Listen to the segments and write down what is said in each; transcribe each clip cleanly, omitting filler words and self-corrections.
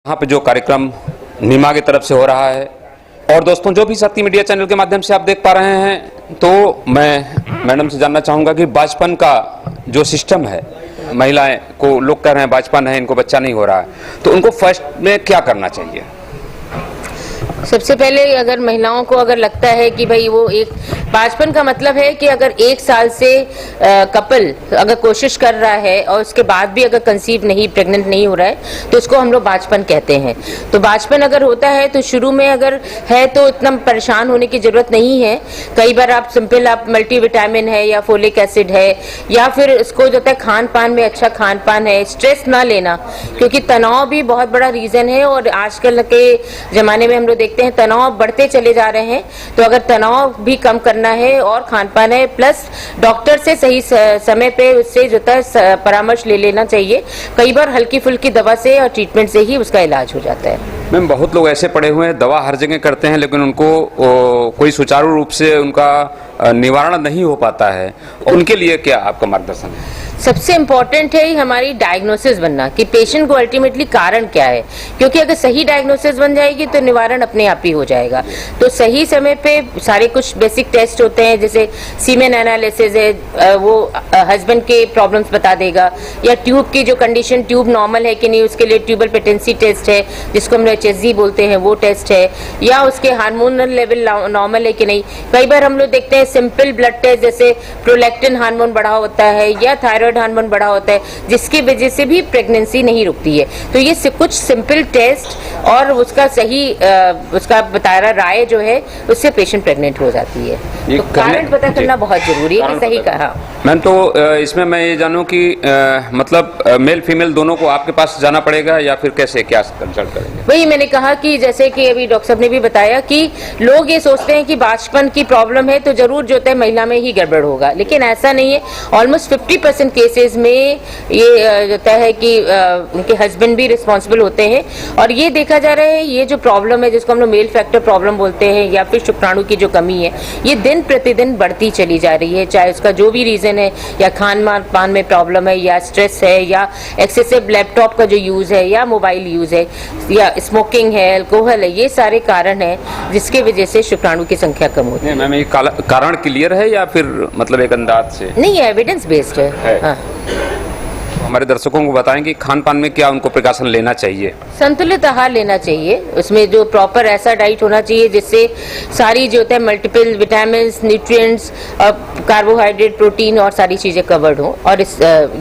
यहाँ पे जो कार्यक्रम नीमा की तरफ से हो रहा है और दोस्तों जो भी शक्ति मीडिया चैनल के माध्यम से आप देख पा रहे हैं, तो मैं मैडम से जानना चाहूँगा कि बचपन का जो सिस्टम है, महिलाएं को लोग कह रहे हैं बचपन है, इनको बच्चा नहीं हो रहा है, तो उनको फर्स्ट में क्या करना चाहिए? सबसे पहले अगर महिलाओं को अगर लगता है कि भाई वो एक बचपन का मतलब है कि अगर 1 साल से कपल अगर कोशिश कर रहा है और उसके बाद भी अगर कंसीव नहीं, प्रेग्नेंट नहीं हो रहा है, तो उसको हम लोग बचपन कहते हैं। तो बचपन अगर होता है तो शुरू में अगर है तो इतना परेशान होने की जरूरत नहीं है। कई बार आप सिंपल आप मल्टीविटामिन है या फोलिक एसिड है या फिर इसको जो है खान पान में अच्छा खान पान है, स्ट्रेस ना लेना, क्योंकि तनाव भी बहुत बड़ा रीजन है और आजकल के जमाने में हम लोग देखते हैं तनाव बढ़ते चले जा रहे हैं। तो अगर तनाव भी कम करना है और खान पान है, प्लस डॉक्टर से सही समय पे उससे जो है परामर्श ले लेना चाहिए। कई बार हल्की फुल्की दवा से और ट्रीटमेंट से ही उसका इलाज हो जाता है। मैम, बहुत लोग ऐसे पड़े हुए हैं, दवा हर जगह करते हैं लेकिन उनको कोई सुचारू रूप से उनका निवारण नहीं हो पाता है, उनके लिए क्या आपका मार्गदर्शन है? सबसे इम्पोर्टेंट है हमारी डायग्नोसिस बनना कि पेशेंट को अल्टीमेटली कारण क्या है, क्योंकि अगर सही डायग्नोसिस बन जाएगी तो निवारण अपने आप ही हो जाएगा। तो सही समय पे सारे कुछ बेसिक टेस्ट होते हैं, जैसे सीमेन एनालिसिस है, वो हस्बैंड के प्रॉब्लम्स बता देगा, या ट्यूब की जो कंडीशन, ट्यूब नॉर्मल है कि नहीं, उसके लिए ट्यूबल पेटेंसी टेस्ट है जिसको हम HSG बोलते हैं, वो टेस्ट है, या उसके हार्मोनल लेवल नॉर्मल है कि नहीं। कई बार हम लोग देखते हैं सिंपल ब्लड टेस्ट, जैसे प्रोलैक्टिन हार्मोन बढ़ा होता है या थायराइड हार्मोन बढ़ा होता है, जिसकी वजह से भी प्रेगनेंसी नहीं रुकती है। तो ये कुछ सिंपल टेस्ट और उसका सही उसका बताया राय जो है, उससे पेशेंट प्रेग्नेंट हो जाती है। तो कारण पता करना बहुत जरूरी है कि सही कहा। मैम, तो इसमें मैं ये जानूं कि मतलब मेल फीमेल दोनों को आपके पास जाना पड़ेगा या फिर कैसे, क्या कंसल्ट करेंगे? वही मैंने कहा कि जैसे कि अभी डॉक्टर साहब ने भी बताया कि लोग ये सोचते हैं कि बचपन की प्रॉब्लम है तो जरूर जो है महिला में ही गड़बड़ होगा, लेकिन ऐसा नहीं है। ऑलमोस्ट 50% केसेस में ये होता है कि उनके हस्बैंड भी रिस्पॉन्सिबल होते हैं। और ये देखा जा रहा है, ये जो प्रॉब्लम है जिसको हम लोग मेल फैक्टर प्रॉब्लम बोलते हैं या फिर शुक्राणु की जो कमी है, ये दिन प्रतिदिन बढ़ती चली जा रही है। चाहे उसका जो भी रीजन है, या खान पान में प्रॉब्लम है, या स्ट्रेस है, या एक्सेसिव लैपटॉप का जो यूज है, या मोबाइल यूज है, या स्मोकिंग है, अल्कोहल है, ये सारे कारण है जिसके वजह से शुक्राणु की संख्या कम होती है। मैम, ये कारण क्लियर है या फिर मतलब एक अंदाज से? नहीं है, एविडेंस बेस्ड है। हाँ। हमारे दर्शकों को बताएं कि खान पान में क्या उनको प्रिकॉशन लेना चाहिए? संतुलित आहार लेना चाहिए, उसमें जो प्रॉपर ऐसा डाइट होना चाहिए जिससे सारी जो होता है मल्टीपल विटामिन, न्यूट्रिएंट्स और कार्बोहाइड्रेट, प्रोटीन और सारी चीजें कवर्ड हो। और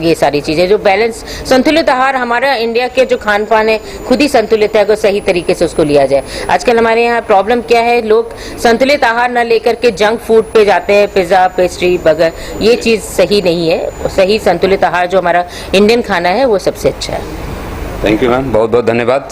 ये सारी चीजें जो बैलेंस संतुलित आहार, हमारा इंडिया के जो खान पान है खुद ही संतुलित है, अगर सही तरीके से उसको लिया जाए। आजकल हमारे यहाँ प्रॉब्लम क्या है, लोग संतुलित आहार न लेकर के जंक फूड पे जाते हैं, पिज्जा, पेस्ट्री, बर्गर। ये चीज सही नहीं है। सही संतुलित आहार जो हमारा इंडियन खाना है वो सबसे अच्छा है। थैंक यू मैम, बहुत बहुत धन्यवाद।